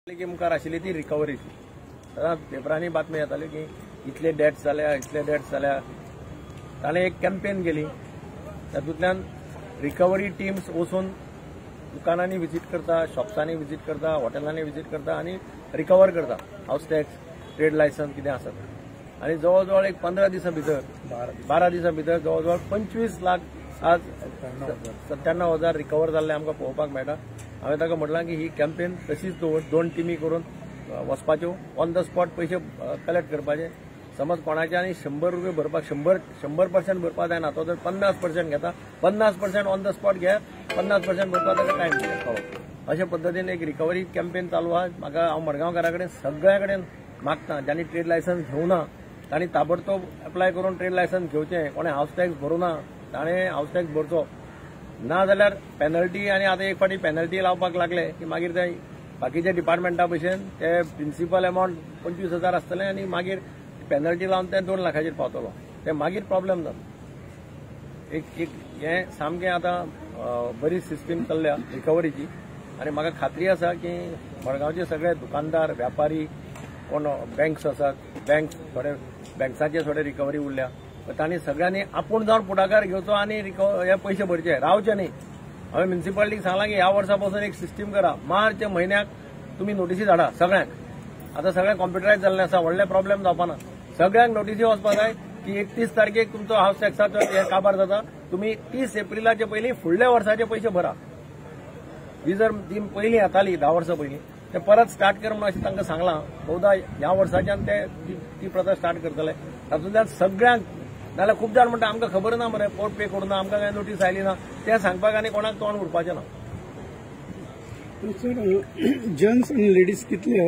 की मुखार आशिल्ली ती रिकवरीची. सदांच पेपरांनी बातमी येताल्यो की इतले डेथ्स जाल्या इतले डेथ्स जाल्या. ताणें एक कॅम्पेन केली. तातूंतल्यान रिकवरी टिम्स वचून दुकानांनी विजीट करता, शॉप्सांनी विजीट करता, हॉटेलांनी विजीट करता आनी रिकवर करता हाऊस टॅक्स, ट्रेड लायसन्स कितें आसा तें. आनी जवळ जवळ एक 15 दिसां भितर 12 दिसां भितर जवळ जवळ 25 लाख आज 97,000 रिकवर जाल्ले आमकां पळोवपाक मेळटा. हांवें ताका म्हटलां की ही कॅम्पेन तशीच दवर, 2 टिमी करून वचपाच्यो, ऑन द स्पॉट पयशे कलेक्ट करपाचे. समज कोणाचे आनी 100 रुपया भरपाक 100% भरपाक जायना, तो जर 50% घेता, 50% ऑन द स्पॉट घे, 50% भरपाक ताका टायम दिता. अशा पद्दतीन एक रिकवरी कॅम्पेन चालू आहा. म्हाका हांव मडगांवकारां कडेन सगळ्या कडेन मागता ज्यांनी ट्रेड लायसन्स घेवना तांणी ताबडतोब अप्लाय करून ट्रेड लायसन्स घेवचें. कोणें हाऊस टॅक्स भरूना ताणें हाऊस टॅक्स भरचो. ना जाल्यार पेनल्टी, आनी आतां एक फावटी पेनल्टी लावपाक लागले की मागीर ते बाकीच्या डिपार्टमेंटा भशेन ते प्रिन्सिपल अमाउंट 25,000 आसतलें आनी मागीर पेनल्टी लावन ते 2 लाखाचेर पावतलो. ते मागीर प्रॉब्लेम जाता. एक हें सामकें आतां बरी सिस्टीम चल्ल्या रिकवरीची. आनी म्हाका खात्री आसा की मडगांवचे सगळे दुकानदार, व्यापारी, कोण बँक्स आसात, थोडे बँक्साचे थोडे रिकवरी उरल्या, तांणी सगळ्यांनी आपूण जावन पुढाकार घेवचो आनी हे पयशे भरचे, रावचे न्ही. हांवें म्युनिसिपालिटीक सांगलां की ह्या वर्सा पासून एक सिस्टीम करा. मार्च म्हयन्याक तुमी नोटीसी धाडा सगळ्यांक. आतां सगळें कॉम्प्युटरायज जाल्लें आसा, व्हडले प्रॉब्लेम जावपाना. सगळ्यांक नोटीसी वचपाक जाय की 31 तारखेक तुमचो हाऊस टॅक्साचो हे काबार जाता. तुमी 30 एप्रिलाचे पयलीं फुडल्या वर्साचे पयशे भरा. ही जर ती पयलीं येताली 10 वर्सां पयलीं, ते परत स्टार्ट कर म्हणून अशें तांकां सांगलां. बहुधा ह्या वर्साच्यान ते ती प्रथा स्टार्ट करतले. तातूंतल्यान सगळ्यांक, नाल्यार खूब जाण म्हणटा आमकां खबर ना मरे, पोर्ट पे करूं ना, आमकां कांय नोटीस आयली ना, तें सांगपाक आनी कोणाक तोंड उरपाचें ना. जेंट्स आनी लेडीज कितले